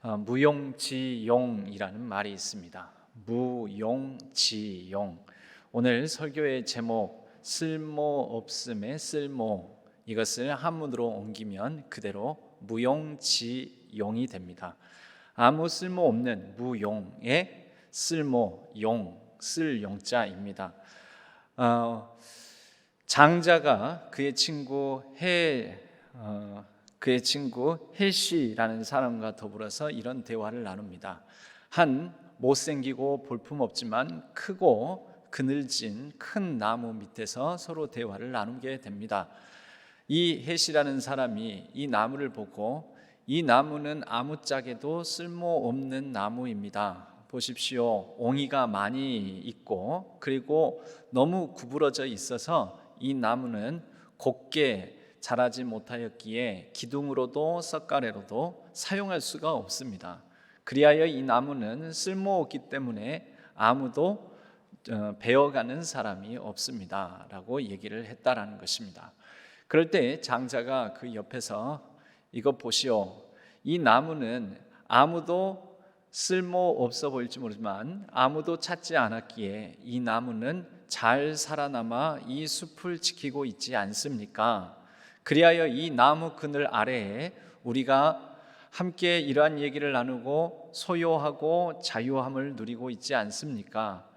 무용지용이라는 말이 있습니다. 무용지용. 오늘 설교의 제목 쓸모없음의 쓸모, 이것을 한문으로 옮기면 그대로 무용지용이 됩니다. 아무 쓸모없는 무용의 쓸모, 용, 쓸 용자입니다. 장자가 그의 친구 헬시라는 사람과 더불어서 이런 대화를 나눕니다. 한 못생기고 볼품없지만 크고 그늘진 큰 나무 밑에서 서로 대화를 나누게 됩니다. 이 헬시라는 사람이 이 나무를 보고 이 나무는 아무짝에도 쓸모없는 나무입니다. 보십시오. 옹이가 많이 있고 그리고 너무 구부러져 있어서 이 나무는 곱게 자라지 못하였기에 기둥으로도 썩가래로도 사용할 수가 없습니다. 그리하여 이 나무는 쓸모없기 때문에 아무도 베어가는 사람이 없습니다 라고 얘기를 했다라는 것입니다. 그럴 때 장자가 그 옆에서 이거 보시오, 이 나무는 아무도 쓸모없어 보일지 모르지만 아무도 찾지 않았기에 이 나무는 잘 살아남아 이 숲을 지키고 있지 않습니까? 그리하여 이 나무 그늘 아래에 우리가 함께 이러한 얘기를 나누고 소요하고 자유함을 누리고 있지 않습니까?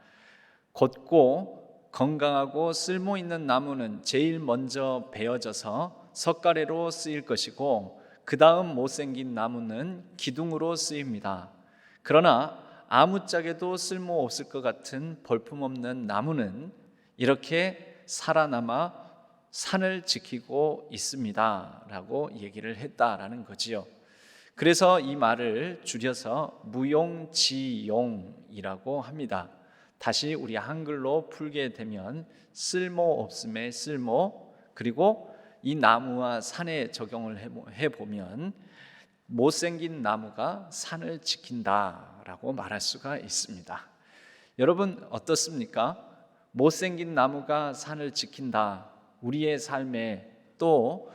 곧고 건강하고 쓸모있는 나무는 제일 먼저 베어져서 석가래로 쓰일 것이고 그 다음 못생긴 나무는 기둥으로 쓰입니다. 그러나 아무짝에도 쓸모없을 것 같은 볼품없는 나무는 이렇게 살아남아 산을 지키고 있습니다 라고 얘기를 했다라는 거지요. 그래서 이 말을 줄여서 무용지용이라고 합니다. 다시 우리 한글로 풀게 되면 쓸모없음의 쓸모, 그리고 이 나무와 산에 적용을 해보면 못생긴 나무가 산을 지킨다라고 말할 수가 있습니다. 여러분 어떻습니까? 못생긴 나무가 산을 지킨다. 우리의 삶에 또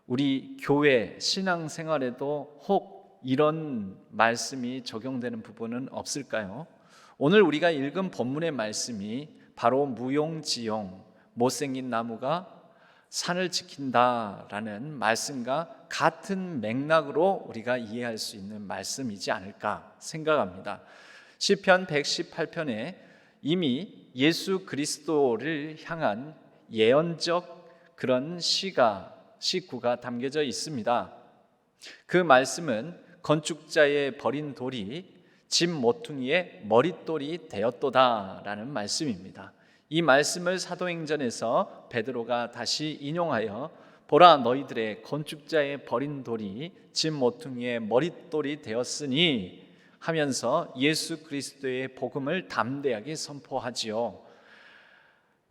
우리 교회 신앙생활에도 혹 이런 말씀이 적용되는 부분은 없을까요? 오늘 우리가 읽은 본문의 말씀이 바로 무용지용, 못생긴 나무가 산을 지킨다라는 말씀과 같은 맥락으로 우리가 이해할 수 있는 말씀이지 않을까 생각합니다. 시편 118편에 이미 예수 그리스도를 향한 예언적 그런 시구가 담겨져 있습니다. 그 말씀은 건축자의 버린 돌이 집 모퉁이의 머릿돌이 되었도다라는 말씀입니다. 이 말씀을 사도행전에서 베드로가 다시 인용하여 보라, 너희들의 건축자의 버린 돌이 집 모퉁이의 머릿돌이 되었으니 하면서 예수 그리스도의 복음을 담대하게 선포하지요.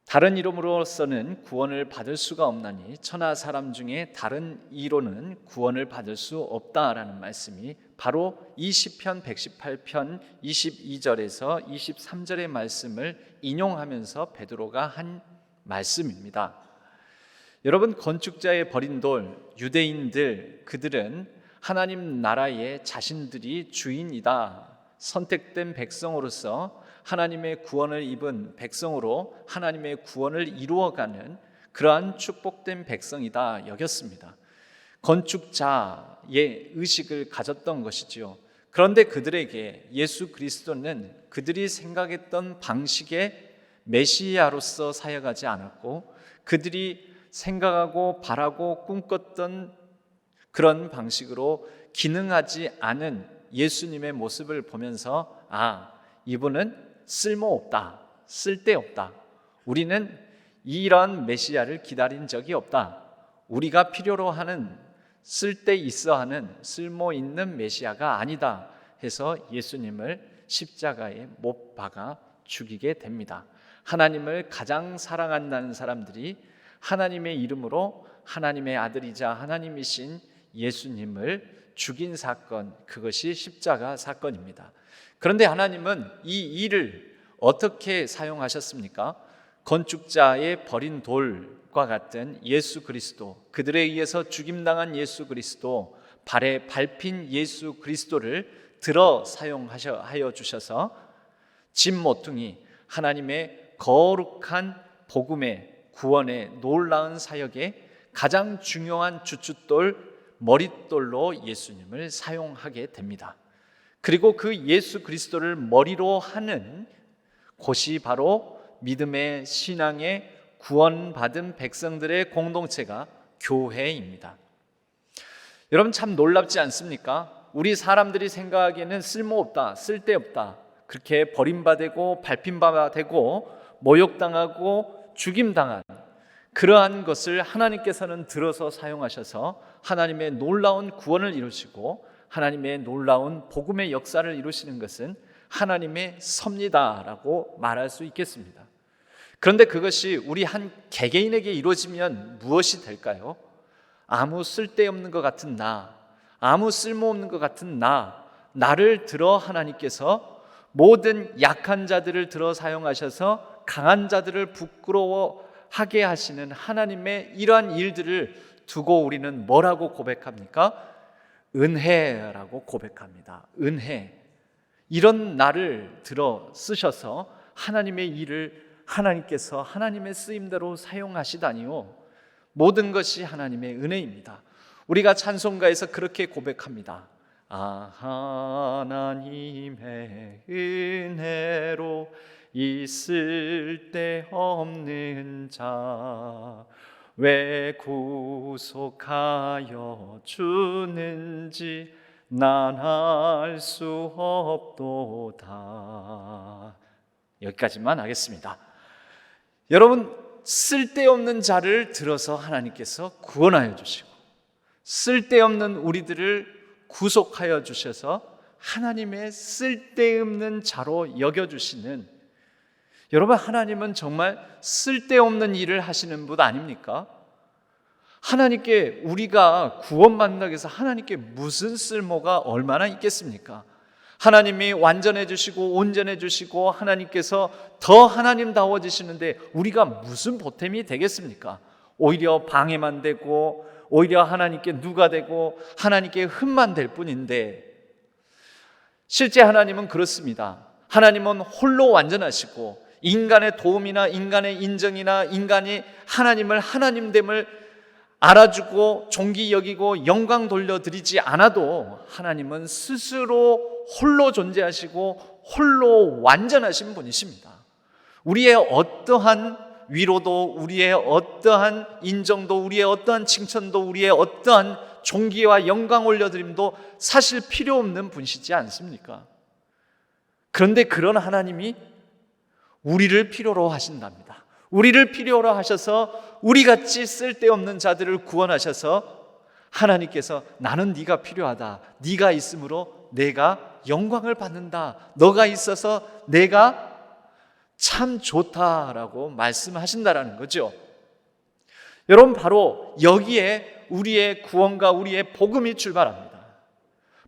다른 이름으로서는 구원을 받을 수가 없나니 천하 사람 중에 다른 이로는 구원을 받을 수 없다라는 말씀이 바로 이 시편 118편 22절에서 23절의 말씀을 인용하면서 베드로가 한 말씀입니다. 여러분, 건축자의 버린 돌, 유대인들, 그들은 하나님 나라의 자신들이 주인이다. 선택된 백성으로서 하나님의 구원을 입은 백성으로 하나님의 구원을 이루어가는 그러한 축복된 백성이다 여겼습니다. 건축자의 의식을 가졌던 것이지요. 그런데 그들에게 예수 그리스도는 그들이 생각했던 방식의 메시아로서 사역하지 않았고 그들이 생각하고 바라고 꿈꿨던 그런 방식으로 기능하지 않은 예수님의 모습을 보면서 이분은 쓸모없다, 쓸데없다. 우리는 이런 메시아를 기다린 적이 없다. 우리가 필요로 하는 쓸데 있어 하는 쓸모 있는 메시아가 아니다 해서 예수님을 십자가에 못 박아 죽이게 됩니다. 하나님을 가장 사랑한다는 사람들이 하나님의 이름으로 하나님의 아들이자 하나님이신 예수님을 죽인 사건, 그것이 십자가 사건입니다. 그런데 하나님은 이 일을 어떻게 사용하셨습니까? 건축자의 버린 돌과 같은 예수 그리스도, 그들에 의해서 죽임당한 예수 그리스도, 발에 밟힌 예수 그리스도를 들어 사용하여 주셔서 집 모퉁이 하나님의 거룩한 복음의 구원의 놀라운 사역에 가장 중요한 주춧돌 머릿돌로 예수님을 사용하게 됩니다. 그리고 그 예수 그리스도를 머리로 하는 곳이 바로 믿음의 신앙의 구원받은 백성들의 공동체가 교회입니다. 여러분 참 놀랍지 않습니까? 우리 사람들이 생각하기에는 쓸모없다, 쓸데없다, 그렇게 버림받고 밟힌바되고 모욕당하고 죽임당한 그러한 것을 하나님께서는 들어서 사용하셔서 하나님의 놀라운 구원을 이루시고 하나님의 놀라운 복음의 역사를 이루시는 것은 하나님의 섭리다라고 말할 수 있겠습니다. 그런데 그것이 우리 한 개개인에게 이루어지면 무엇이 될까요? 아무 쓸데없는 것 같은 나, 아무 쓸모없는 것 같은 나를 들어 하나님께서 모든 약한 자들을 들어 사용하셔서 강한 자들을 부끄러워하게 하시는 하나님의 이러한 일들을 두고 우리는 뭐라고 고백합니까? 은혜라고 고백합니다. 은혜. 이런 나를 들어 쓰셔서 하나님의 일을 하나님께서 하나님의 쓰임대로 사용하시다니요. 모든 것이 하나님의 은혜입니다. 우리가 찬송가에서 그렇게 고백합니다. 하나님의 은혜로 있을 데 없는 자 왜 구속하여 주는지 난 알 수 없도다. 여기까지만 하겠습니다. 여러분, 쓸데없는 자를 들어서 하나님께서 구원하여 주시고 쓸데없는 우리들을 구속하여 주셔서 하나님의 쓸데없는 자로 여겨주시는, 여러분 하나님은 정말 쓸데없는 일을 하시는 분 아닙니까? 하나님께 우리가 구원받는다고 해서 하나님께 무슨 쓸모가 얼마나 있겠습니까? 하나님이 완전해 주시고 온전해 주시고 하나님께서 더 하나님다워지시는데 우리가 무슨 보탬이 되겠습니까? 오히려 방해만 되고 오히려 하나님께 누가 되고 하나님께 흠만 될 뿐인데, 실제 하나님은 그렇습니다. 하나님은 홀로 완전하시고 인간의 도움이나 인간의 인정이나 인간이 하나님을 하나님됨을 알아주고 존귀 여기고 영광 돌려드리지 않아도 하나님은 스스로 홀로 존재하시고 홀로 완전하신 분이십니다. 우리의 어떠한 위로도, 우리의 어떠한 인정도, 우리의 어떠한 칭찬도, 우리의 어떠한 존귀와 영광 올려드림도 사실 필요 없는 분이시지 않습니까? 그런데 그런 하나님이 우리를 필요로 하신답니다. 우리를 필요로 하셔서 우리같이 쓸데없는 자들을 구원하셔서 하나님께서 나는 네가 필요하다, 네가 있으므로 내가 영광을 받는다, 너가 있어서 내가 참 좋다라고 말씀하신다라는 거죠. 여러분, 바로 여기에 우리의 구원과 우리의 복음이 출발합니다.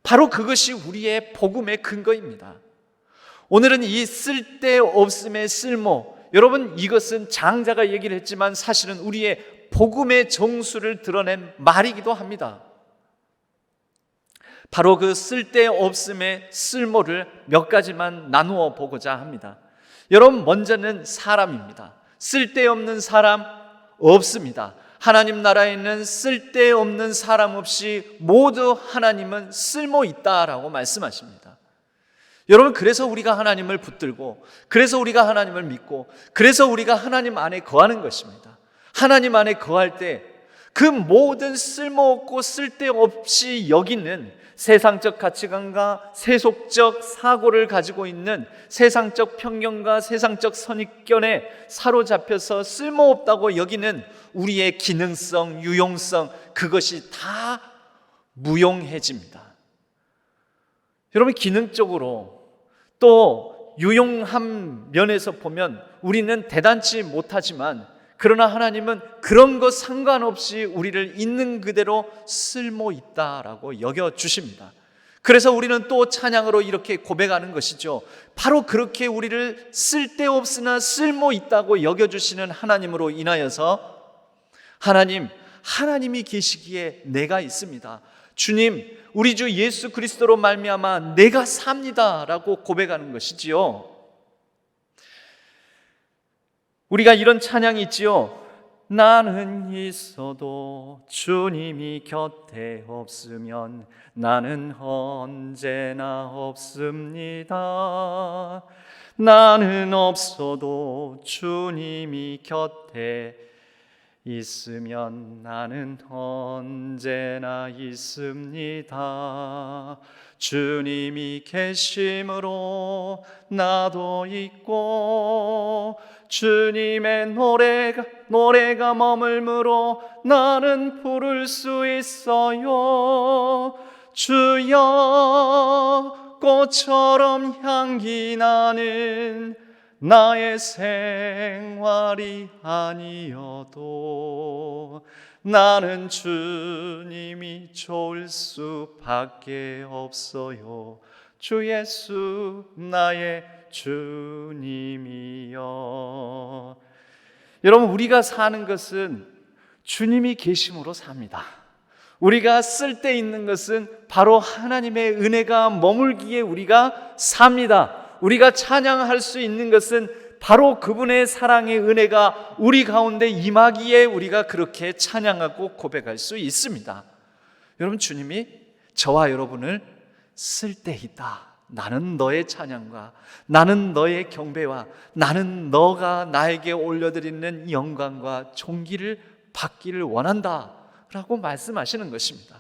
바로 그것이 우리의 복음의 근거입니다. 오늘은 이 쓸데없음의 쓸모, 여러분 이것은 장자가 얘기를 했지만 사실은 우리의 복음의 정수를 드러낸 말이기도 합니다. 바로 그 쓸데없음의 쓸모를 몇 가지만 나누어 보고자 합니다. 여러분, 먼저는 사람입니다. 쓸데없는 사람 없습니다. 하나님 나라에는 쓸데없는 사람 없이 모두 하나님은 쓸모 있다라고 말씀하십니다. 여러분, 그래서 우리가 하나님을 붙들고, 그래서 우리가 하나님을 믿고, 그래서 우리가 하나님 안에 거하는 것입니다. 하나님 안에 거할 때 그 모든 쓸모없고 쓸데없이 여기는 세상적 가치관과 세속적 사고를 가지고 있는 세상적 편견과 세상적 선입견에 사로잡혀서 쓸모없다고 여기는 우리의 기능성, 유용성, 그것이 다 무용해집니다. 여러분, 기능적으로 또 유용한 면에서 보면 우리는 대단치 못하지만, 그러나 하나님은 그런 것 상관없이 우리를 있는 그대로 쓸모 있다라고 여겨주십니다. 그래서 우리는 또 찬양으로 이렇게 고백하는 것이죠. 바로 그렇게 우리를 쓸데없으나 쓸모 있다고 여겨주시는 하나님으로 인하여서 하나님이 계시기에 내가 있습니다. 주님, 우리 주 예수 그리스도로 말미암아 내가 삽니다라고 고백하는 것이지요. 우리가 이런 찬양이 있지요. 나는 있어도 주님이 곁에 없으면 나는 언제나 없습니다. 나는 없어도 주님이 곁에 있으면 나는 언제나 있습니다. 주님이 계심으로 나도 있고 주님의 노래가 머물므로 나는 부를 수 있어요. 주여 꽃처럼 향기 나는 나의 생활이 아니어도 나는 주님이 좋을 수밖에 없어요. 주 예수 나의 주님이여. 여러분, 우리가 사는 것은 주님이 계심으로 삽니다. 우리가 쓸데 있는 것은 바로 하나님의 은혜가 머물기에 우리가 삽니다. 우리가 찬양할 수 있는 것은 바로 그분의 사랑의 은혜가 우리 가운데 임하기에 우리가 그렇게 찬양하고 고백할 수 있습니다. 여러분, 주님이 저와 여러분을 쓸데있다, 나는 너의 찬양과 나는 너의 경배와 나는 너가 나에게 올려드리는 영광과 존귀를 받기를 원한다 라고 말씀하시는 것입니다.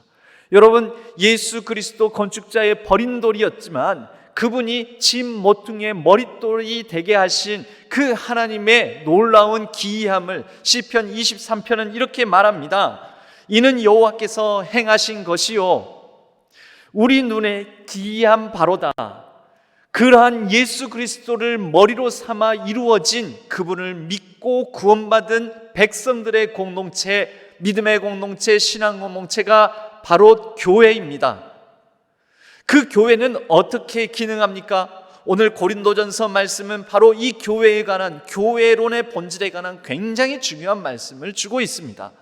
여러분, 예수 그리스도 건축자의 버린 돌이었지만 그분이 집 모퉁이의 머릿돌이 되게 하신 그 하나님의 놀라운 기이함을 시편 23편은 이렇게 말합니다. 이는 여호와께서 행하신 것이요 우리 눈에 기이한 바로다. 그러한 예수 그리스도를 머리로 삼아 이루어진 그분을 믿고 구원받은 백성들의 공동체, 믿음의 공동체, 신앙 공동체가 바로 교회입니다. 그 교회는 어떻게 기능합니까? 오늘 고린도전서 말씀은 바로 이 교회에 관한, 교회론의 본질에 관한 굉장히 중요한 말씀을 주고 있습니다.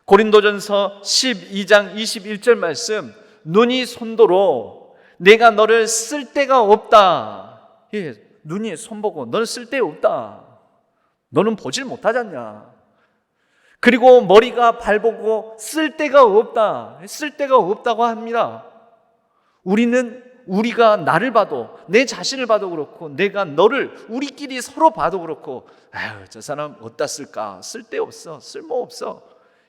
고린도전서 12장 21절 말씀, 눈이 손도로 내가 너를 쓸 데가 없다. 예, 눈이 손보고 너는 쓸 데 없다. 너는 보질 못하잖냐. 그리고 머리가 발보고 쓸 데가 없다. 쓸 데가 없다고 합니다. 우리가 나를 봐도, 내 자신을 봐도 그렇고 내가 너를, 우리끼리 서로 봐도 그렇고, 아유, 저 사람 어디다 쓸까? 쓸데없어, 쓸모없어,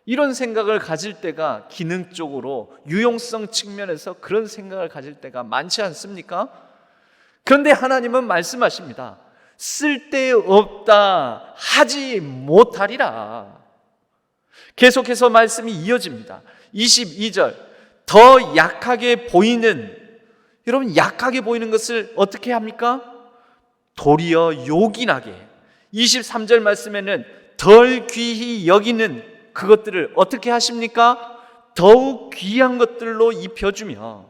이런 생각을 가질 때가, 기능적으로 유용성 측면에서 그런 생각을 가질 때가 많지 않습니까? 그런데 하나님은 말씀하십니다. 쓸데없다 하지 못하리라. 계속해서 말씀이 이어집니다. 22절, 더 약하게 보이는, 여러분, 약하게 보이는 것을 어떻게 합니까? 도리어 요긴하게. 23절 말씀에는 덜 귀히 여기는 그것들을 어떻게 하십니까? 더욱 귀한 것들로 입혀주며,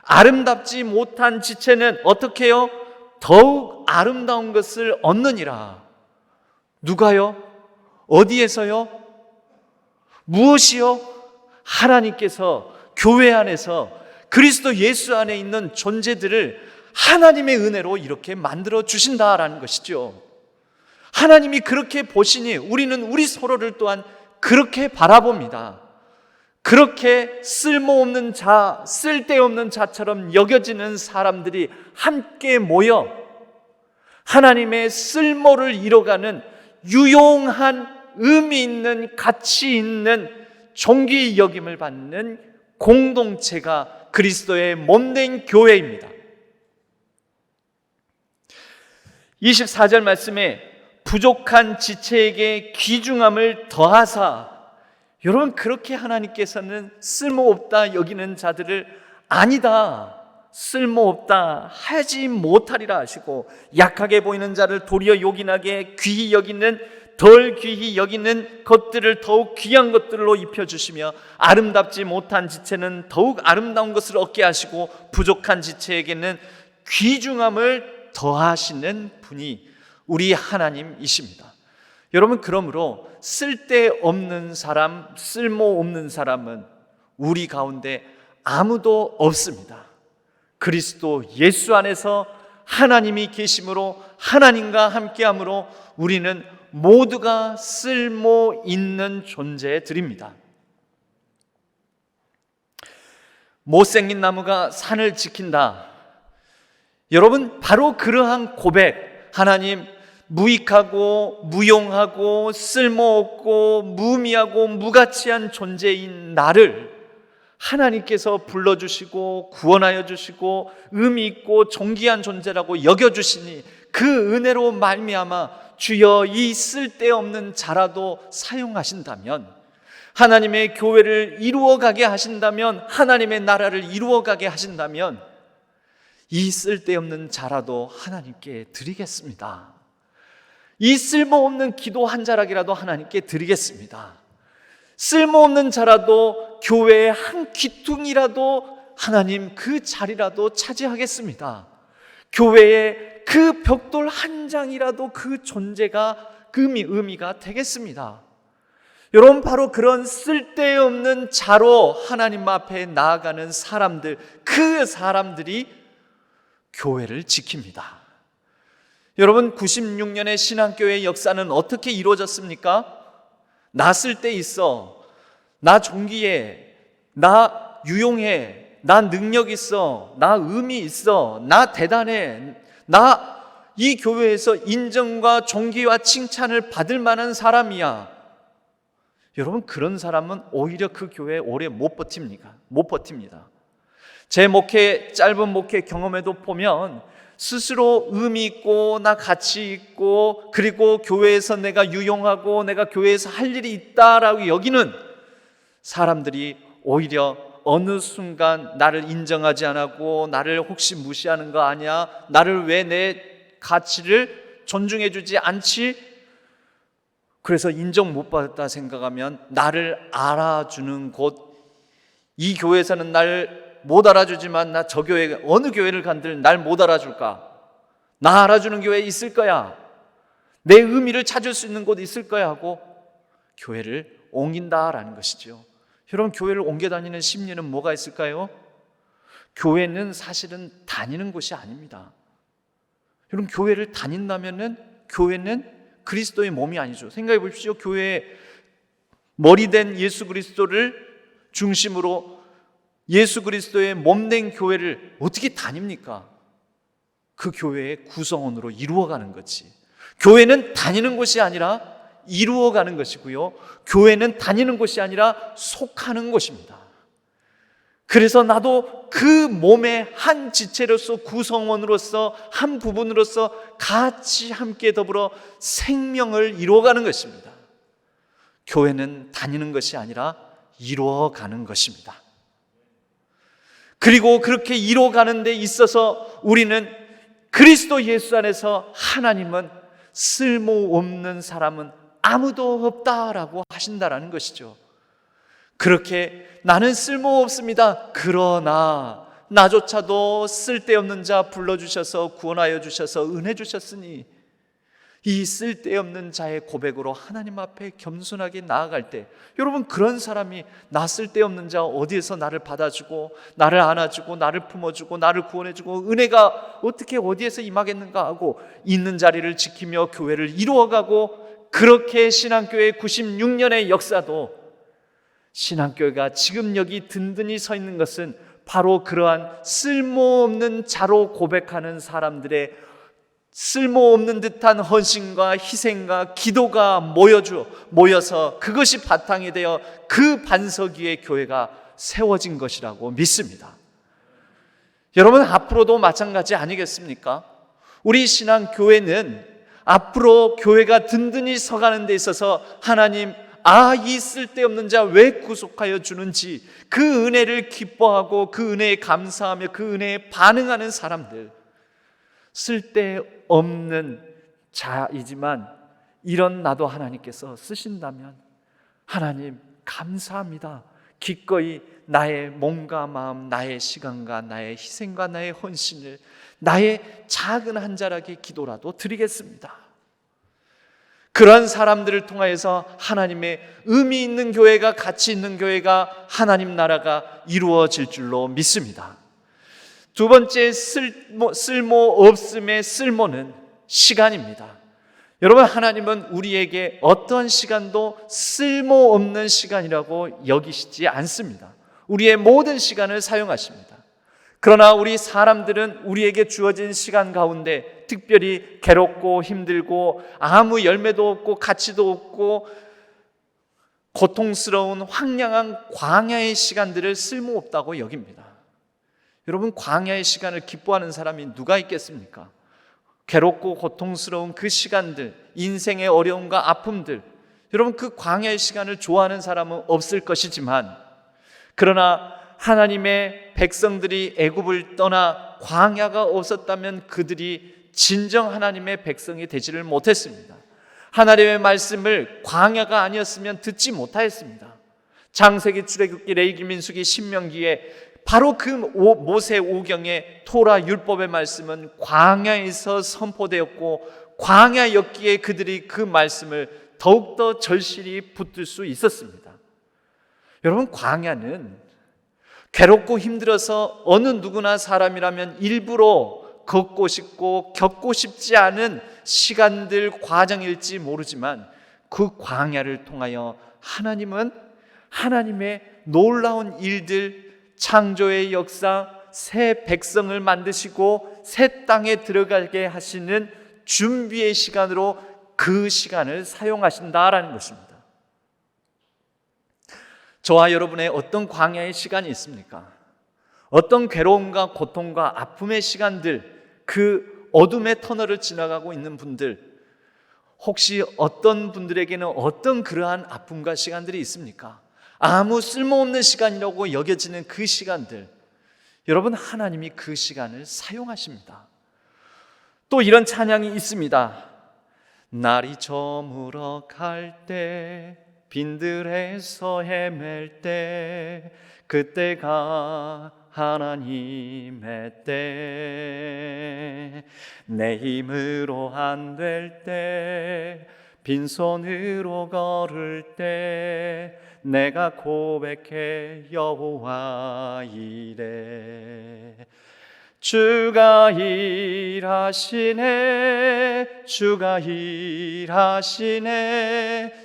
아름답지 못한 지체는 어떻게 해요? 더욱 아름다운 것을 얻느니라. 누가요? 어디에서요? 무엇이요? 하나님께서 교회 안에서 그리스도 예수 안에 있는 존재들을 하나님의 은혜로 이렇게 만들어 주신다라는 것이죠. 하나님이 그렇게 보시니 우리는 우리 서로를 또한 그렇게 바라봅니다. 그렇게 쓸모없는 자, 쓸데없는 자처럼 여겨지는 사람들이 함께 모여 하나님의 쓸모를 이뤄가는 유용한, 의미 있는, 가치 있는, 존귀 여김을 받는 공동체가 그리스도의 몸된 교회입니다. 24절 말씀에 부족한 지체에게 귀중함을 더하사, 여러분, 그렇게 하나님께서는 쓸모없다 여기는 자들을 아니다, 쓸모없다 하지 못하리라 하시고, 약하게 보이는 자를 도리어 요긴하게, 귀히 여기는, 덜 귀히 여기는 것들을 더욱 귀한 것들로 입혀주시며, 아름답지 못한 지체는 더욱 아름다운 것을 얻게 하시고, 부족한 지체에게는 귀중함을 더하시는 분이 우리 하나님이십니다. 여러분, 그러므로 쓸데없는 사람, 쓸모없는 사람은 우리 가운데 아무도 없습니다. 그리스도 예수 안에서 하나님이 계심으로 하나님과 함께함으로 우리는 모두가 쓸모 있는 존재들입니다. 못생긴 나무가 산을 지킨다. 여러분, 바로 그러한 고백, 하나님 무익하고 무용하고 쓸모없고 무미하고 무가치한 존재인 나를 하나님께서 불러주시고 구원하여 주시고 의미 있고 존귀한 존재라고 여겨주시니 그 은혜로 말미암아 주여 이 쓸데없는 자라도 사용하신다면, 하나님의 교회를 이루어가게 하신다면, 하나님의 나라를 이루어가게 하신다면 이 쓸데없는 자라도 하나님께 드리겠습니다. 이 쓸모없는 기도 한 자락이라도 하나님께 드리겠습니다. 쓸모없는 자라도 교회의 한 귀퉁이라도 하나님 그 자리라도 차지하겠습니다. 교회의 그 벽돌 한 장이라도 그 존재가 의미가 되겠습니다. 여러분, 바로 그런 쓸데없는 자로 하나님 앞에 나아가는 사람들, 그 사람들이 교회를 지킵니다. 여러분, 96년의 신앙교회의 역사는 어떻게 이루어졌습니까? 나 쓸데 있어, 나 존귀해, 나 유용해, 나 능력 있어, 나 의미 있어, 나 대단해, 나 이 교회에서 인정과 존귀와 칭찬을 받을 만한 사람이야. 여러분, 그런 사람은 오히려 그 교회에 오래 못 버팁니다. 제 짧은 목회 경험에도 보면 스스로 의미 있고 나 가치 있고 그리고 교회에서 내가 유용하고 내가 교회에서 할 일이 있다라고 여기는 사람들이 오히려 어느 순간 나를 인정하지 않고 나를 혹시 무시하는 거 아니야? 나를 왜 내 가치를 존중해 주지 않지? 그래서 인정 못 받았다 생각하면 나를 알아주는 곳, 이 교회에서는 날 못 알아주지만 나 저 교회 어느 교회를 간들 날 못 알아줄까? 나 알아주는 교회 있을 거야. 내 의미를 찾을 수 있는 곳 있을 거야 하고 교회를 옮긴다라는 것이죠. 여러분, 교회를 옮겨 다니는 심리는 뭐가 있을까요? 교회는 사실은 다니는 곳이 아닙니다. 여러분, 교회를 다닌다면은 교회는 그리스도의 몸이 아니죠. 생각해 보십시오. 교회의 머리된 예수 그리스도를 중심으로 예수 그리스도의 몸된 교회를 어떻게 다닙니까? 그 교회의 구성원으로 이루어가는 거지. 교회는 다니는 곳이 아니라 이루어가는 것이고요, 교회는 다니는 곳이 아니라 속하는 곳입니다. 그래서 나도 그 몸의 한 지체로서, 구성원으로서, 한 부분으로서 같이 함께 더불어 생명을 이루어가는 것입니다. 교회는 다니는 것이 아니라 이루어가는 것입니다. 그리고 그렇게 이루어가는 데 있어서 우리는 그리스도 예수 안에서 하나님은 쓸모없는 사람은 아무도 없다라고 하신다라는 것이죠. 그렇게 나는 쓸모없습니다. 그러나 나조차도 쓸데없는 자 불러주셔서 구원하여 주셔서 은혜 주셨으니 이 쓸데없는 자의 고백으로 하나님 앞에 겸손하게 나아갈 때, 여러분, 그런 사람이 나 쓸데없는 자 어디에서 나를 받아주고 나를 안아주고 나를 품어주고 나를 구원해주고 은혜가 어떻게 어디에서 임하겠는가 하고 있는 자리를 지키며 교회를 이루어가고, 그렇게 신앙교회 96년의 역사도, 신앙교회가 지금 여기 든든히 서 있는 것은 바로 그러한 쓸모없는 자로 고백하는 사람들의 쓸모없는 듯한 헌신과 희생과 기도가 모여서 그것이 바탕이 되어 그 반석 위에 교회가 세워진 것이라고 믿습니다. 여러분, 앞으로도 마찬가지 아니겠습니까? 우리 신앙교회는 앞으로 교회가 든든히 서가는 데 있어서 하나님, 이 쓸데없는 자 왜 구속하여 주는지 그 은혜를 기뻐하고 그 은혜에 감사하며 그 은혜에 반응하는 사람들, 쓸데없는 자이지만 이런 나도 하나님께서 쓰신다면 하나님 감사합니다. 기꺼이 나의 몸과 마음, 나의 시간과 나의 희생과 나의 헌신을, 나의 작은 한 자락의 기도라도 드리겠습니다. 그런 사람들을 통하여서 하나님의 의미 있는 교회가, 가치 있는 교회가, 하나님 나라가 이루어질 줄로 믿습니다. 두 번째 쓸모 없음의 쓸모는 시간입니다. 여러분, 하나님은 우리에게 어떤 시간도 쓸모없는 시간이라고 여기시지 않습니다. 우리의 모든 시간을 사용하십니다. 그러나 우리 사람들은 우리에게 주어진 시간 가운데 특별히 괴롭고 힘들고 아무 열매도 없고 가치도 없고 고통스러운 황량한 광야의 시간들을 쓸모없다고 여깁니다. 여러분, 광야의 시간을 기뻐하는 사람이 누가 있겠습니까? 괴롭고 고통스러운 그 시간들, 인생의 어려움과 아픔들, 여러분, 그 광야의 시간을 좋아하는 사람은 없을 것이지만, 그러나 하나님의 백성들이 애굽을 떠나 광야가 없었다면 그들이 진정 하나님의 백성이 되지를 못했습니다. 하나님의 말씀을 광야가 아니었으면 듣지 못하였습니다. 창세기, 출애굽기, 레위기, 민수기, 신명기에 바로 그 모세 오경의 토라 율법의 말씀은 광야에서 선포되었고, 광야였기에 그들이 그 말씀을 더욱더 절실히 붙들 수 있었습니다. 여러분, 광야는 괴롭고 힘들어서 어느 누구나 사람이라면 일부러 걷고 싶고 겪고 싶지 않은 시간들, 과정일지 모르지만 그 광야를 통하여 하나님은 하나님의 놀라운 일들, 창조의 역사, 새 백성을 만드시고 새 땅에 들어가게 하시는 준비의 시간으로 그 시간을 사용하신다라는 것입니다. 저와 여러분의 어떤 광야의 시간이 있습니까? 어떤 괴로움과 고통과 아픔의 시간들, 그 어둠의 터널을 지나가고 있는 분들, 혹시 어떤 분들에게는 어떤 그러한 아픔과 시간들이 있습니까? 아무 쓸모없는 시간이라고 여겨지는 그 시간들, 여러분, 하나님이 그 시간을 사용하십니다. 또 이런 찬양이 있습니다. 날이 저물어 갈 때, 빈들에서 헤맬 때, 그때가 하나님의 때. 내 힘으로 안 될 때, 빈손으로 걸을 때, 내가 고백해 여호와 이래. 주가 일하시네, 주가 일하시네,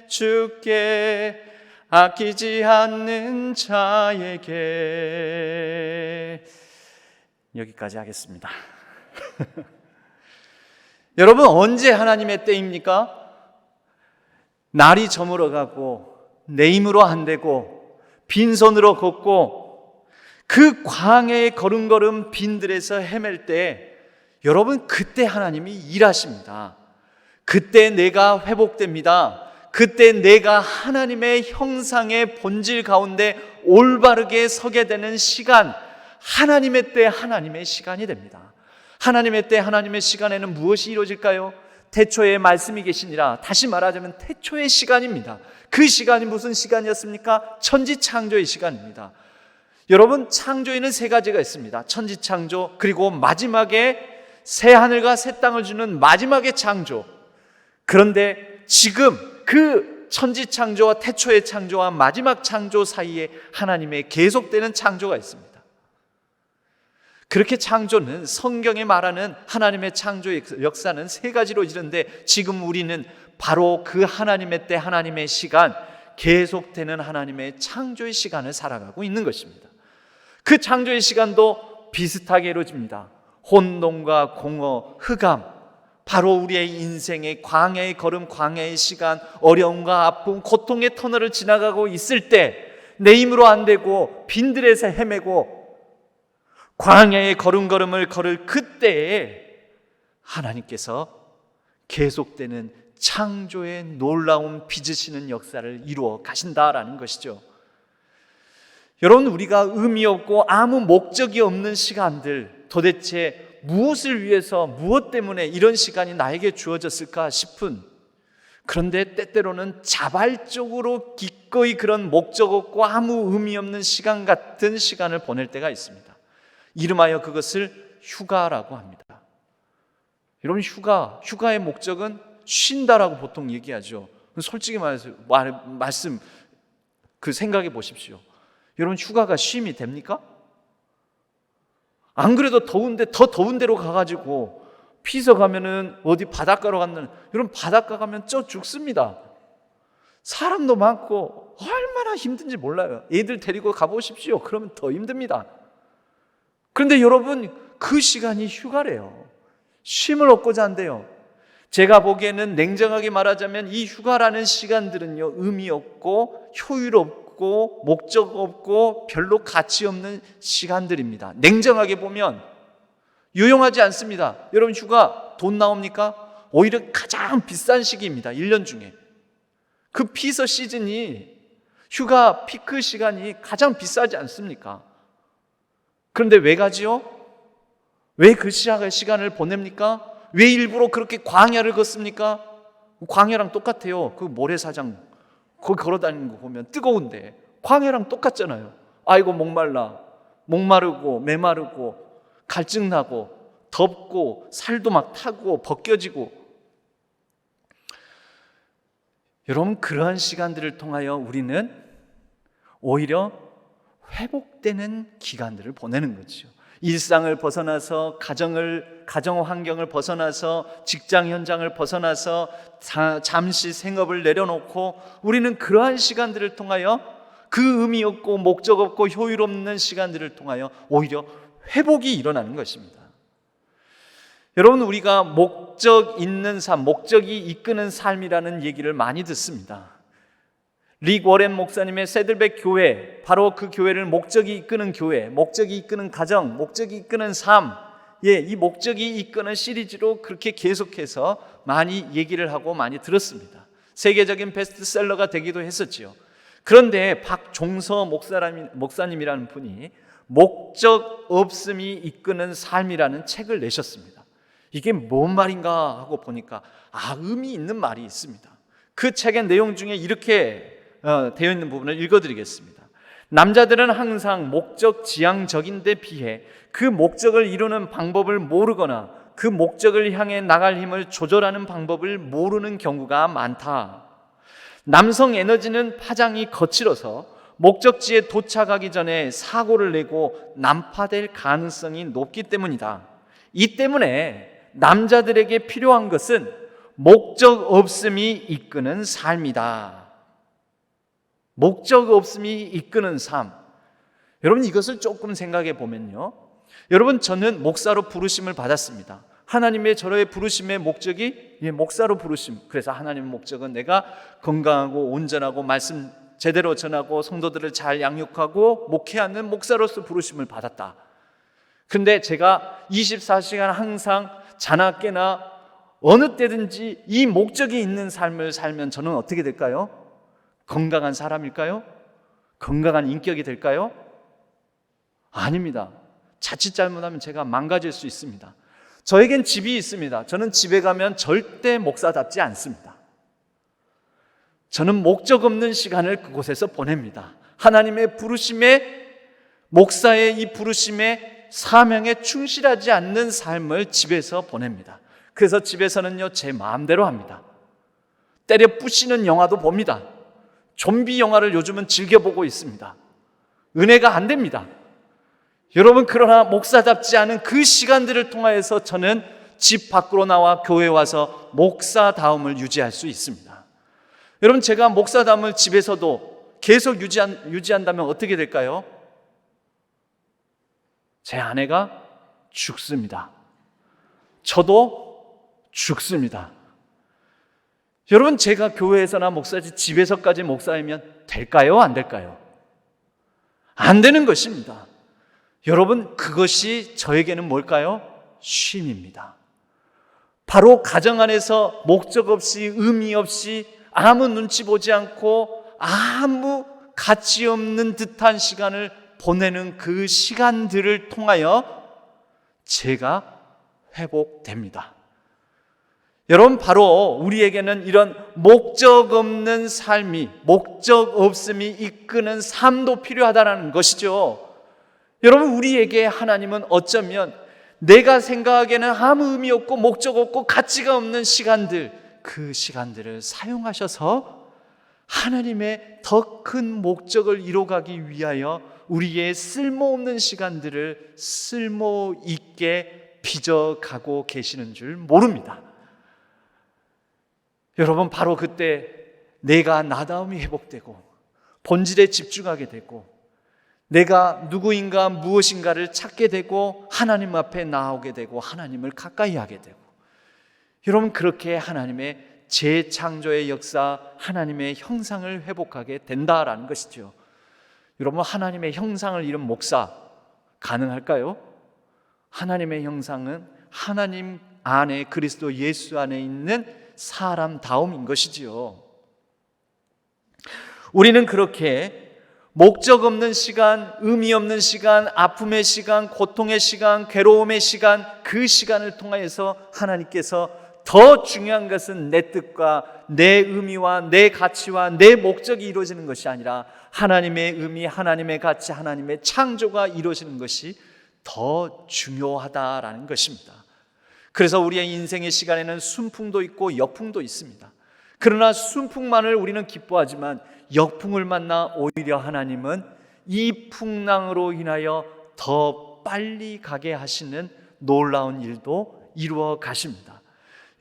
주께 아끼지 않는 자에게. 여기까지 하겠습니다. 여러분, 언제 하나님의 때입니까? 날이 저물어가고 내 힘으로 안 되고 빈손으로 걷고 그 광야의 걸음걸음 빈들에서 헤맬 때, 여러분, 그때 하나님이 일하십니다. 그때 내가 회복됩니다. 그때 내가 하나님의 형상의 본질 가운데 올바르게 서게 되는 시간, 하나님의 때, 하나님의 시간이 됩니다. 하나님의 때, 하나님의 시간에는 무엇이 이루어질까요? 태초에 말씀이 계시니라. 다시 말하자면 태초의 시간입니다. 그 시간이 무슨 시간이었습니까? 천지창조의 시간입니다. 여러분, 창조에는 세 가지가 있습니다. 천지창조, 그리고 마지막에 새 하늘과 새 땅을 주는 마지막의 창조. 그런데 지금 그 천지창조와 태초의 창조와 마지막 창조 사이에 하나님의 계속되는 창조가 있습니다. 그렇게 창조는, 성경에 말하는 하나님의 창조의 역사는 세 가지로 이르는데, 지금 우리는 바로 그 하나님의 때, 하나님의 시간, 계속되는 하나님의 창조의 시간을 살아가고 있는 것입니다. 그 창조의 시간도 비슷하게 이루어집니다. 혼돈과 공허, 흑암, 바로 우리의 인생의 광야의 걸음, 광야의 시간, 어려움과 아픔, 고통의 터널을 지나가고 있을 때, 내 힘으로 안 되고 빈들에서 헤매고 광야의 걸음걸음을 걸을 그때에 하나님께서 계속되는 창조의 놀라운 빚으시는 역사를 이루어 가신다라는 것이죠. 여러분, 우리가 의미 없고 아무 목적이 없는 시간들, 도대체 무엇을 위해서, 무엇 때문에 이런 시간이 나에게 주어졌을까 싶은, 그런데 때때로는 자발적으로 기꺼이 그런 목적 없고 아무 의미 없는 시간 같은 시간을 보낼 때가 있습니다. 이름하여 그것을 휴가라고 합니다. 여러분, 휴가의 목적은 쉰다라고 보통 얘기하죠. 솔직히 말해서 말씀 생각해 보십시오. 여러분, 휴가가 쉼이 됩니까? 안 그래도 더운데 더 더운 데로 가가지고 피서 가면은 어디 바닷가로 갔는, 여러분 바닷가 가면 쪄 죽습니다. 사람도 많고 얼마나 힘든지 몰라요. 애들 데리고 가보십시오. 그러면 더 힘듭니다. 그런데 여러분, 그 시간이 휴가래요. 쉼을 얻고자 한대요. 제가 보기에는 냉정하게 말하자면 이 휴가라는 시간들은요, 의미 없고 효율 없고 목적 없고 별로 가치 없는 시간들입니다. 냉정하게 보면 유용하지 않습니다. 여러분, 휴가 돈 나옵니까? 오히려 가장 비싼 시기입니다. 1년 중에. 그 피서 시즌이, 휴가 피크 시간이 가장 비싸지 않습니까? 그런데 왜 가지요? 왜 그 시간을 보냅니까? 왜 일부러 그렇게 광야를 걷습니까? 광야랑 똑같아요. 그 모래사장 거기 걸어다니는 거 보면 뜨거운데 광야랑 똑같잖아요. 아이고 목마르고 메마르고 갈증나고 덥고 살도 막 타고 벗겨지고. 여러분, 그러한 시간들을 통하여 우리는 오히려 회복되는 기간들을 보내는 거죠. 일상을 벗어나서 가정 환경을 벗어나서 직장 현장을 벗어나서 잠시 생업을 내려놓고 우리는 그러한 시간들을 통하여, 그 의미 없고 목적 없고 효율 없는 시간들을 통하여 오히려 회복이 일어나는 것입니다. 여러분, 우리가 목적 있는 삶, 목적이 이끄는 삶이라는 얘기를 많이 듣습니다. 릭 워렌 목사님의 새들백 교회, 바로 그 교회를 목적이 이끄는 교회, 목적이 이끄는 가정, 목적이 이끄는 삶, 이 목적이 이끄는 시리즈로 그렇게 계속해서 많이 얘기를 하고 많이 들었습니다. 세계적인 베스트셀러가 되기도 했었지요. 그런데 박종서 목사님이라는 분이 목적 없음이 이끄는 삶이라는 책을 내셨습니다. 이게 뭔 말인가 하고 보니까 의미 있는 말이 있습니다. 그 책의 내용 중에 이렇게 되어 있는 부분을 읽어드리겠습니다. 남자들은 항상 목적 지향적인 데 비해 그 목적을 이루는 방법을 모르거나 그 목적을 향해 나갈 힘을 조절하는 방법을 모르는 경우가 많다. 남성 에너지는 파장이 거칠어서 목적지에 도착하기 전에 사고를 내고 난파될 가능성이 높기 때문이다. 이 때문에 남자들에게 필요한 것은 목적 없음이 이끄는 삶이다. 목적 없음이 이끄는 삶. 여러분, 이것을 조금 생각해 보면요, 여러분, 저는 목사로 부르심을 받았습니다. 하나님의 저의 부르심의 목적이 목사로 부르심. 그래서 하나님의 목적은 내가 건강하고 온전하고 말씀 제대로 전하고 성도들을 잘 양육하고 목회하는 목사로서 부르심을 받았다. 그런데 제가 24시간 항상 자나 깨나 어느 때든지 이 목적이 있는 삶을 살면 저는 어떻게 될까요? 건강한 사람일까요? 건강한 인격이 될까요? 아닙니다. 자칫 잘못하면 제가 망가질 수 있습니다. 저에겐 집이 있습니다. 저는 집에 가면 절대 목사답지 않습니다. 저는 목적 없는 시간을 그곳에서 보냅니다. 하나님의 부르심에, 목사의 이 부르심에, 사명에 충실하지 않는 삶을 집에서 보냅니다. 그래서 집에서는요, 제 마음대로 합니다. 때려 부시는 영화도 봅니다. 좀비 영화를 요즘은 즐겨보고 있습니다. 은혜가 안 됩니다. 여러분, 그러나 목사답지 않은 그 시간들을 통하여서 저는 집 밖으로 나와 교회에 와서 목사다움을 유지할 수 있습니다. 여러분, 제가 목사다움을 집에서도 계속 유지한다면 어떻게 될까요? 제 아내가 죽습니다. 저도 죽습니다. 여러분, 제가 교회에서나 목사지 집에서까지 목사이면 될까요? 안 될까요? 안 되는 것입니다. 여러분, 그것이 저에게는 뭘까요? 쉼입니다. 바로 가정 안에서 목적 없이, 의미 없이, 아무 눈치 보지 않고 아무 가치 없는 듯한 시간을 보내는 그 시간들을 통하여 제가 회복됩니다. 여러분, 바로 우리에게는 이런 목적 없는 삶이, 목적 없음이 이끄는 삶도 필요하다는 것이죠. 여러분, 우리에게 하나님은 어쩌면 내가 생각하기에는 아무 의미 없고 목적 없고 가치가 없는 시간들, 그 시간들을 사용하셔서 하나님의 더 큰 목적을 이뤄가기 위하여 우리의 쓸모없는 시간들을 쓸모 있게 빚어가고 계시는 줄 모릅니다. 여러분, 바로 그때 내가 나다움이 회복되고 본질에 집중하게 되고 내가 누구인가 무엇인가를 찾게 되고 하나님 앞에 나오게 되고 하나님을 가까이 하게 되고, 여러분, 그렇게 하나님의 재창조의 역사, 하나님의 형상을 회복하게 된다라는 것이죠. 여러분, 하나님의 형상을 잃은 목사 가능할까요? 하나님의 형상은 하나님 안에, 그리스도 예수 안에 있는 사람다움인 것이지요. 우리는 그렇게 목적 없는 시간, 의미 없는 시간, 아픔의 시간, 고통의 시간, 괴로움의 시간, 그 시간을 통하여서 하나님께서 더 중요한 것은 내 뜻과 내 의미와 내 가치와 내 목적이 이루어지는 것이 아니라 하나님의 의미, 하나님의 가치, 하나님의 창조가 이루어지는 것이 더 중요하다라는 것입니다. 그래서 우리의 인생의 시간에는 순풍도 있고 역풍도 있습니다. 그러나 순풍만을 우리는 기뻐하지만 역풍을 만나 오히려 하나님은 이 풍랑으로 인하여 더 빨리 가게 하시는 놀라운 일도 이루어 가십니다.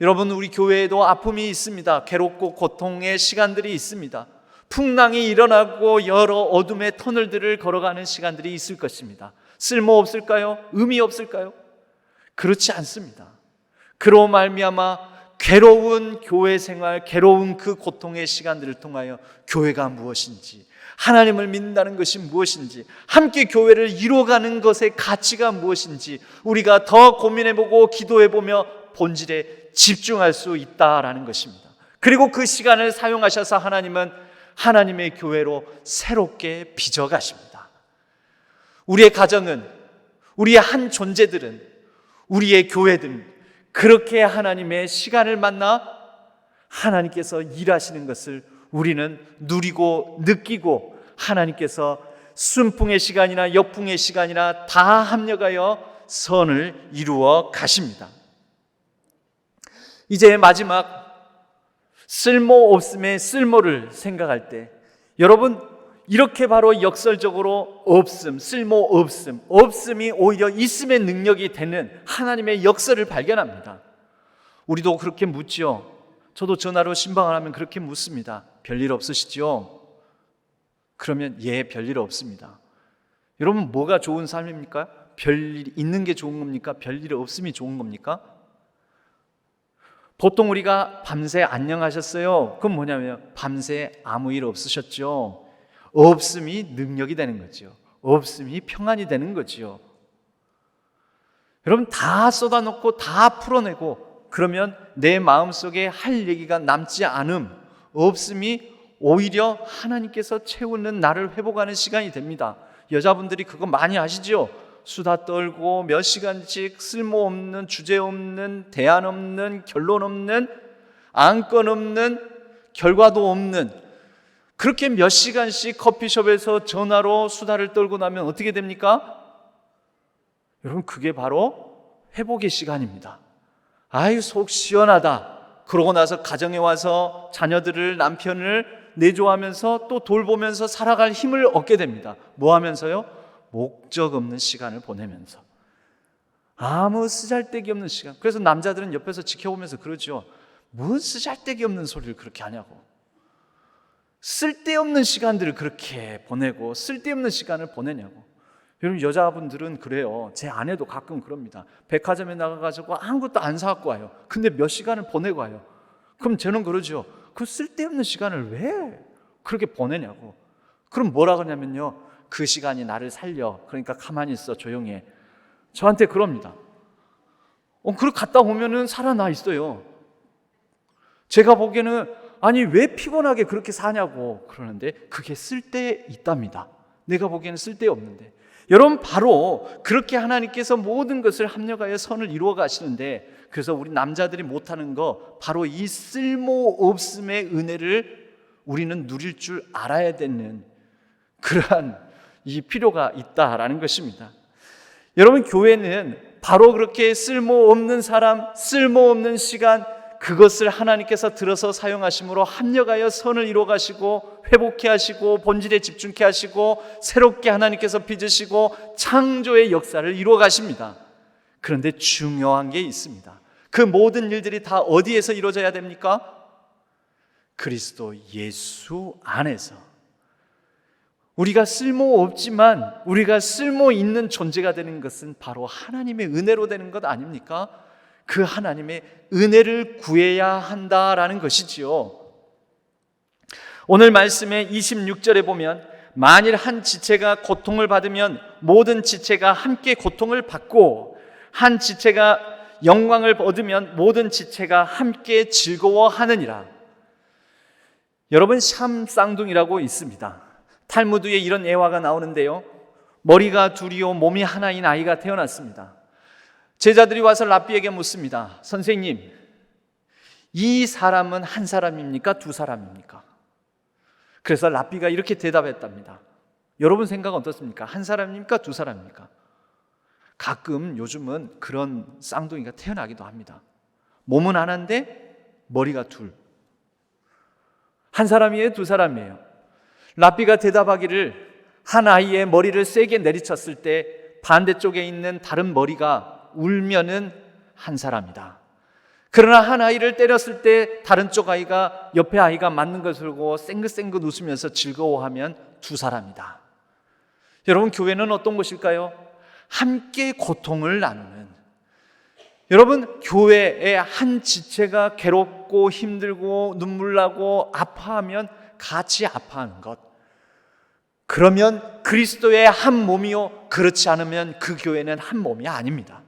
여러분, 우리 교회에도 아픔이 있습니다. 괴롭고 고통의 시간들이 있습니다. 풍랑이 일어나고 여러 어둠의 터널들을 걸어가는 시간들이 있을 것입니다. 쓸모 없을까요? 의미 없을까요? 그렇지 않습니다. 그로 말미암아 괴로운 교회 생활, 괴로운 그 고통의 시간들을 통하여 교회가 무엇인지, 하나님을 믿는다는 것이 무엇인지, 함께 교회를 이루어가는 것의 가치가 무엇인지 우리가 더 고민해보고 기도해보며 본질에 집중할 수 있다라는 것입니다. 그리고 그 시간을 사용하셔서 하나님은 하나님의 교회로 새롭게 빚어가십니다. 우리의 가정은, 우리의 한 존재들은, 우리의 교회들은 그렇게 하나님의 시간을 만나 하나님께서 일하시는 것을 우리는 누리고 느끼고, 하나님께서 순풍의 시간이나 역풍의 시간이나 다 합력하여 선을 이루어 가십니다. 이제 마지막 쓸모없음의 쓸모를 생각할 때, 여러분, 이렇게 바로 역설적으로 없음, 쓸모없음, 없음이 오히려 있음의 능력이 되는 하나님의 역설을 발견합니다. 우리도 그렇게 묻지요. 저도 전화로 신방을 하면 그렇게 묻습니다. 별일 없으시죠? 그러면 예, 별일 없습니다. 여러분, 뭐가 좋은 삶입니까? 별일 있는 게 좋은 겁니까? 별일 없음이 좋은 겁니까? 보통 우리가 밤새 안녕하셨어요. 그건 뭐냐면 밤새 아무 일 없으셨죠? 없음이 능력이 되는 거죠. 없음이 평안이 되는 거죠. 여러분, 다 쏟아놓고 다 풀어내고 그러면 내 마음속에 할 얘기가 남지 않음, 없음이 오히려 하나님께서 채우는 나를 회복하는 시간이 됩니다. 여자분들이 그거 많이 아시죠? 수다 떨고 몇 시간씩 쓸모없는, 주제없는, 대안 없는, 결론 없는, 안건 없는, 결과도 없는, 그렇게 몇 시간씩 커피숍에서 전화로 수다를 떨고 나면 어떻게 됩니까? 여러분, 그게 바로 회복의 시간입니다. 아유, 속 시원하다. 그러고 나서 가정에 와서 자녀들을, 남편을 내조하면서 또 돌보면서 살아갈 힘을 얻게 됩니다. 뭐 하면서요? 목적 없는 시간을 보내면서, 아무 쓰잘데기 없는 시간. 그래서 남자들은 옆에서 지켜보면서 그러죠. 뭔 쓰잘데기 없는 소리를 그렇게 하냐고. 쓸데없는 시간들을 그렇게 보내고 쓸데없는 시간을 보내냐고. 여러분, 여자분들은 그래요. 제 아내도 가끔 그럽니다. 백화점에 나가가지고 아무것도 안 사갖고 와요. 근데 몇 시간을 보내고 와요. 그럼 저는 그러죠. 그 쓸데없는 시간을 왜 그렇게 보내냐고. 그럼 뭐라 그러냐면요, 그 시간이 나를 살려. 그러니까 가만히 있어, 조용히 해. 저한테 그럽니다. 그리고 갔다 오면은 살아나 있어요. 제가 보기에는 아니 왜 피곤하게 그렇게 사냐고 그러는데 그게 쓸데 있답니다. 내가 보기에는 쓸데 없는데. 여러분, 바로 그렇게 하나님께서 모든 것을 합력하여 선을 이루어 가시는데, 그래서 우리 남자들이 못하는 거 바로 이 쓸모없음의 은혜를 우리는 누릴 줄 알아야 되는 그러한 이 필요가 있다라는 것입니다. 여러분, 교회는 바로 그렇게 쓸모없는 사람, 쓸모없는 시간, 그것을 하나님께서 들어서 사용하심으로 합력하여 선을 이루어 가시고 회복케 하시고 본질에 집중케 하시고 새롭게 하나님께서 빚으시고 창조의 역사를 이루어 가십니다. 그런데 중요한 게 있습니다. 그 모든 일들이 다 어디에서 이루어져야 됩니까? 그리스도 예수 안에서. 우리가 쓸모없지만 우리가 쓸모 있는 존재가 되는 것은 바로 하나님의 은혜로 되는 것 아닙니까? 그 하나님의 은혜를 구해야 한다라는 것이지요. 오늘 말씀의 26절에 보면 만일 한 지체가 고통을 받으면 모든 지체가 함께 고통을 받고 한 지체가 영광을 얻으면 모든 지체가 함께 즐거워하느니라. 여러분, 샴 쌍둥이라고 있습니다. 탈무드에 이런 예화가 나오는데요, 머리가 둘이요 몸이 하나인 아이가 태어났습니다. 제자들이 와서 랍비에게 묻습니다. 선생님, 이 사람은 한 사람입니까? 두 사람입니까? 그래서 랍비가 이렇게 대답했답니다. 여러분 생각은 어떻습니까? 한 사람입니까? 두 사람입니까? 가끔 요즘은 그런 쌍둥이가 태어나기도 합니다. 몸은 하나인데 머리가 둘. 한 사람이에요? 두 사람이에요? 랍비가 대답하기를 한 아이의 머리를 세게 내리쳤을 때 반대쪽에 있는 다른 머리가 울면은 한 사람이다. 그러나 한 아이를 때렸을 때 다른 쪽 아이가 옆에 아이가 맞는 것을 보고 쌩긋쌩긋 웃으면서 즐거워하면 두 사람이다. 여러분, 교회는 어떤 곳일까요? 함께 고통을 나누는, 여러분, 교회의 한 지체가 괴롭고 힘들고 눈물 나고 아파하면 같이 아파하는 것, 그러면 그리스도의 한 몸이요, 그렇지 않으면 그 교회는 한 몸이 아닙니다.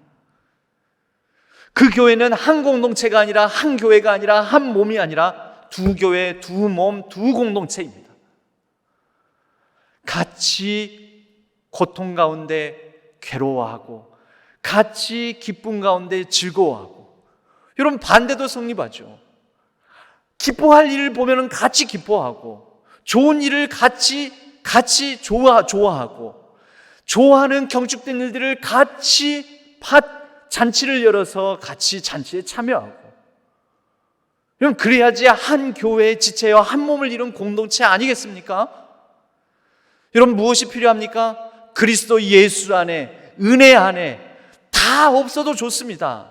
그 교회는 한 공동체가 아니라, 한 교회가 아니라, 한 몸이 아니라 두 교회, 두 몸, 두 공동체입니다. 같이 고통 가운데 괴로워하고 같이 기쁨 가운데 즐거워하고. 여러분, 반대도 성립하죠. 기뻐할 일을 보면 같이 기뻐하고, 좋은 일을 같이 좋아하고, 좋아하는 경축된 일들을 같이 잔치를 열어서 같이 잔치에 참여하고. 여러분, 그래야지 한 교회의 지체와 한 몸을 이룬 공동체 아니겠습니까? 여러분, 무엇이 필요합니까? 그리스도 예수 안에, 은혜 안에 다 없어도 좋습니다.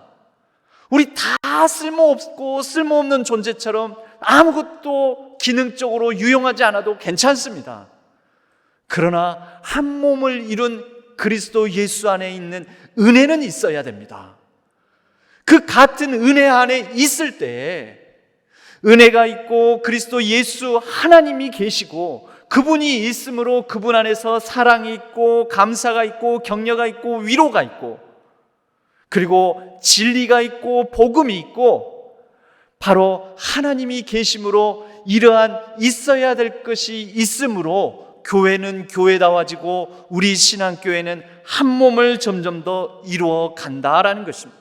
우리 다 쓸모없고 쓸모없는 존재처럼 아무것도 기능적으로 유용하지 않아도 괜찮습니다. 그러나 한 몸을 이룬 그리스도 예수 안에 있는 은혜는 있어야 됩니다. 그 같은 은혜 안에 있을 때 은혜가 있고 그리스도 예수 하나님이 계시고 그분이 있으므로 그분 안에서 사랑이 있고 감사가 있고 격려가 있고 위로가 있고 그리고 진리가 있고 복음이 있고 바로 하나님이 계심으로 이러한 있어야 될 것이 있으므로 교회는 교회다워지고 우리 신앙교회는 한 몸을 점점 더 이루어 간다라는 것입니다.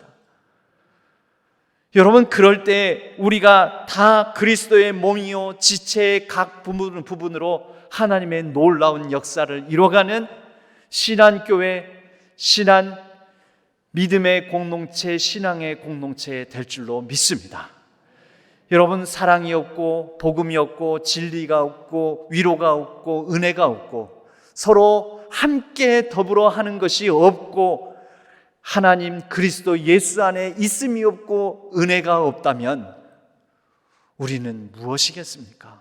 여러분, 그럴 때 우리가 다 그리스도의 몸이요 지체의 각 부분으로 하나님의 놀라운 역사를 이뤄가는 신앙교회, 믿음의 공동체, 신앙의 공동체 될 줄로 믿습니다. 여러분, 사랑이 없고 복음이 없고 진리가 없고 위로가 없고 은혜가 없고 서로 함께 더불어 하는 것이 없고 하나님 그리스도 예수 안에 있음이 없고 은혜가 없다면 우리는 무엇이겠습니까?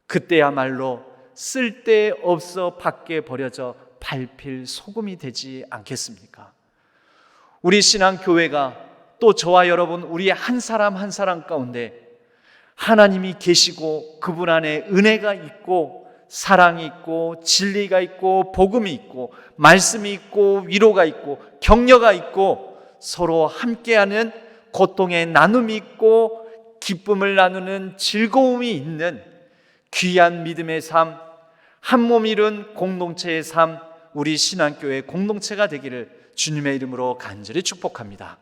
그때야말로 쓸데없어 밖에 버려져 밟힐 소금이 되지 않겠습니까? 우리 신앙교회가 또 저와 여러분 우리 한 사람 한 사람 가운데 하나님이 계시고 그분 안에 은혜가 있고 사랑이 있고 진리가 있고 복음이 있고 말씀이 있고 위로가 있고 격려가 있고 서로 함께하는 고통의 나눔이 있고 기쁨을 나누는 즐거움이 있는 귀한 믿음의 삶, 한 몸 이룬 공동체의 삶, 우리 신앙교회 공동체가 되기를 주님의 이름으로 간절히 축복합니다.